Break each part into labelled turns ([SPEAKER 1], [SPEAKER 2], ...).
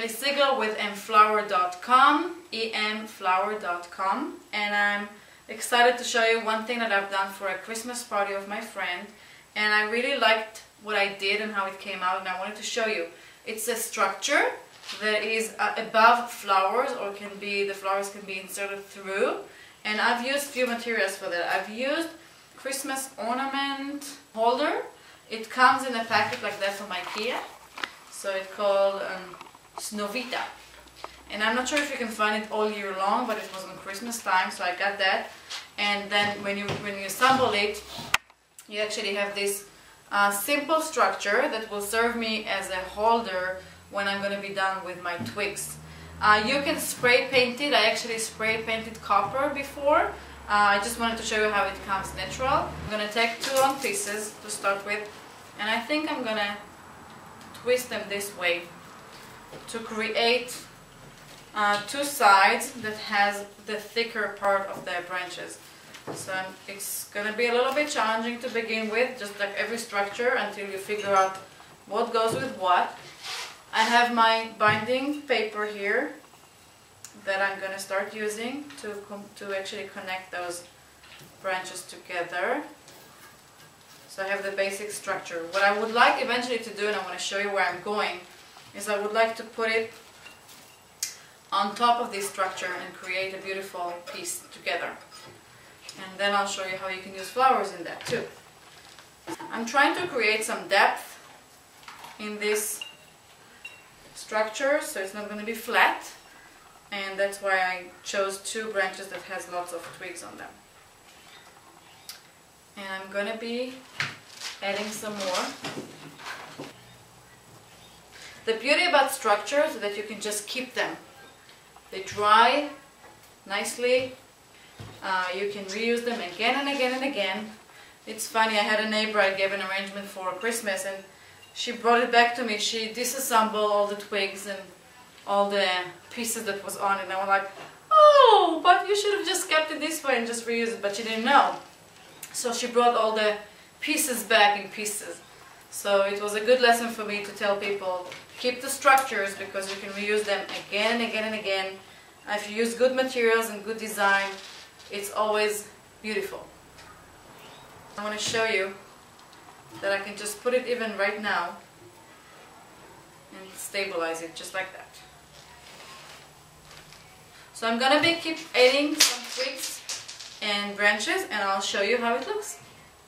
[SPEAKER 1] Relli Siegel with emflower.com, emflower.com, and I'm excited to show you one thing that I've done for a Christmas party of my friend, and I really liked what I did and how it came out, and I wanted to show you. It's a structure that is above flowers, or the flowers can be inserted through, and I've used few materials for that. I've used Christmas ornament holder. It comes in a packet like that from IKEA. So it's called Snovita. And I'm not sure if you can find it all year long, but it was on Christmas time, so I got that. And then when you assemble it, you actually have this simple structure that will serve me as a holder when I'm going to be done with my twigs. You can spray paint it. I actually spray painted copper before. I just wanted to show you how it comes natural. I'm going to take 2 long pieces to start with, and I think I'm going to twist them this way to create 2 sides that has the thicker part of the branches. So it's going to be a little bit challenging to begin with, just like every structure, until you figure out what goes with what. I have my binding paper here that I'm going to start using to actually connect those branches together. So I have the basic structure. What I would like eventually to do, and I want to show you where I'm going, is I would like to put it on top of this structure and create a beautiful piece together. And then I'll show you how you can use flowers in that too. I'm trying to create some depth in this structure, so it's not going to be flat, and that's why I chose 2 branches that has lots of twigs on them. And I'm going to be adding some more. The beauty about structures is that you can just keep them. They dry nicely. You can reuse them again and again and again. It's funny, I had a neighbor I gave an arrangement for Christmas, and she brought it back to me. She disassembled all the twigs and all the pieces that was on it, and I was like, oh, but you should have just kept it this way and just reused it, but she didn't know. So she brought all the pieces back in pieces. So it was a good lesson for me to tell people, keep the structures because you can reuse them again and again and again. If you use good materials and good design, it's always beautiful. I want to show you that I can just put it even right now and stabilize it just like that. So I'm going to keep adding some twigs and branches, and I'll show you how it looks.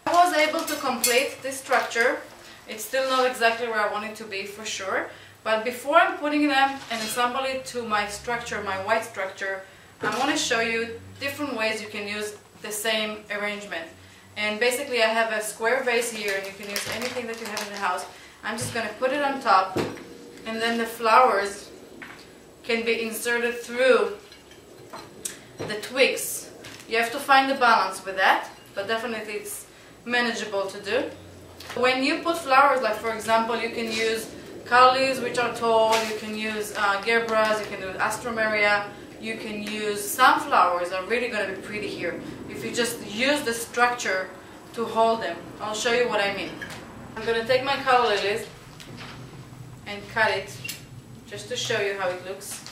[SPEAKER 1] I was able to complete this structure. It's still not exactly where I want it to be for sure, but before I'm putting them and assemble it to my structure, my white structure, I want to show you different ways you can use the same arrangement. And basically I have a square vase here, and you can use anything that you have in the house. I'm just going to put it on top, and then the flowers can be inserted through the twigs. You have to find the balance with that, but definitely it's manageable to do. When you put flowers, like for example, you can use calla leaves which are tall, you can use gerbras, you can use astromeria, you can use sunflowers are really going to be pretty here if you just use the structure to hold them. I'll show you what I mean. I'm going to take my calla lilies and cut it just to show you how it looks,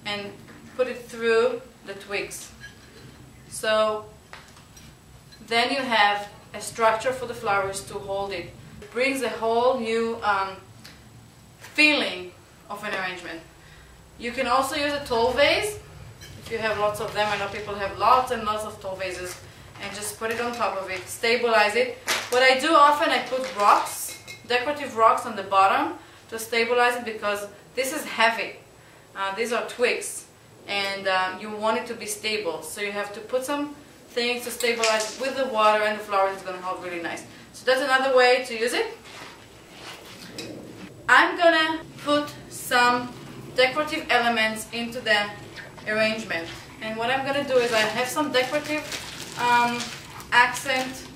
[SPEAKER 1] and put it through the twigs. So then you have a structure for the flowers to hold it. It brings a whole new feeling of an arrangement. You can also use a tall vase if you have lots of them. I know people have lots and lots of tall vases, and just put it on top of it, stabilize it. What I do often, I put rocks, decorative rocks on the bottom to stabilize it, because this is heavy. These are twigs, and you want it to be stable, so you have to put some things to stabilize it with the water, and the flowers is going to hold really nice. So that's another way to use it. I'm going to put some decorative elements into the arrangement, and what I'm going to do is I have some decorative accent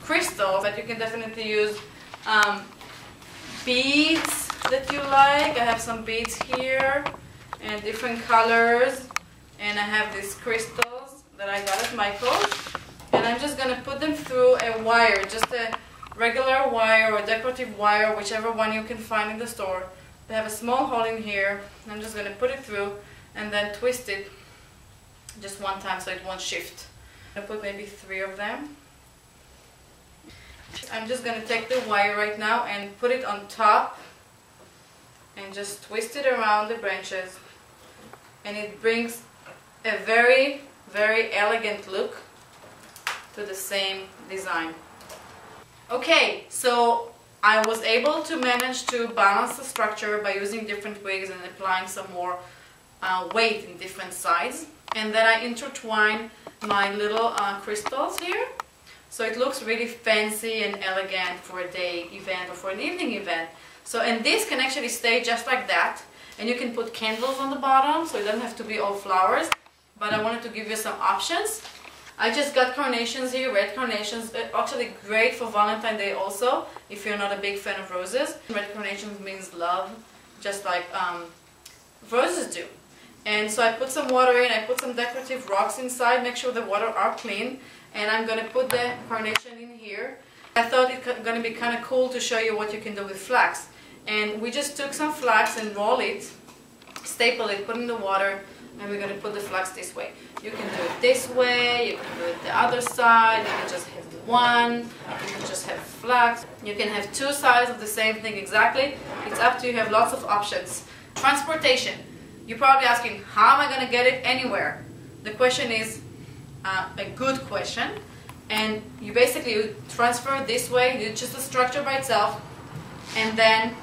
[SPEAKER 1] crystals, but you can definitely use beads that you like. I have some beads here and different colors, and I have these crystals that I got at Michael's, and I'm just going to put them through a wire, just a regular wire or decorative wire, whichever one you can find in the store, They have a small hole in here. I'm just going to put it through and then twist it just one time so it won't shift. I'll put maybe 3 of them. I'm just going to take the wire right now and put it on top and just twist it around the branches, and it brings a very, very elegant look to the same design. Okay, so I was able to manage to balance the structure by using different wigs and applying some more weight in different sides, and then I intertwine my little crystals here, so it looks really fancy and elegant for a day event or for an evening event. So, and this can actually stay just like that, and you can put candles on the bottom, so it doesn't have to be all flowers, but I wanted to give you some options. I just got carnations here, red carnations, actually great for Valentine's Day also, if you're not a big fan of roses. Red carnations means love, just like roses do. And so I put some water in, I put some decorative rocks inside, make sure the water are clean, and I'm going to put the carnation in here. I thought it's going to be kind of cool to show you what you can do with flax. And we just took some flax and roll it, staple it, put it in the water, and we're going to put the flax this way. You can do it this way, you can do it the other side, you can just have one, you can just have flax. You can have 2 sides of the same thing exactly. It's up to you, you have lots of options. Transportation. You're probably asking, how am I going to get it anywhere? The question is a good question. And you basically transfer this way, it's just a structure by itself, and then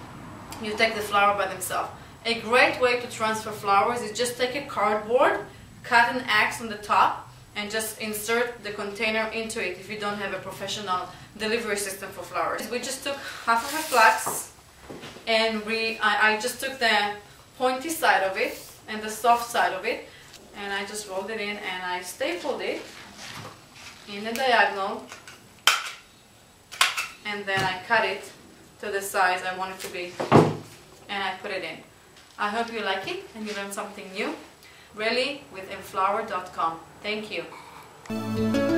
[SPEAKER 1] you take the flower by themselves. A great way to transfer flowers is just take a cardboard, cut an X on the top, and just insert the container into it if you don't have a professional delivery system for flowers. We just took half of a flax, and I just took the pointy side of it and the soft side of it, and I just rolled it in and I stapled it in a diagonal, and then I cut it to the size I want it to be, and I put it in. I hope you like it and you learned something new. Relli with floral.com. Thank you.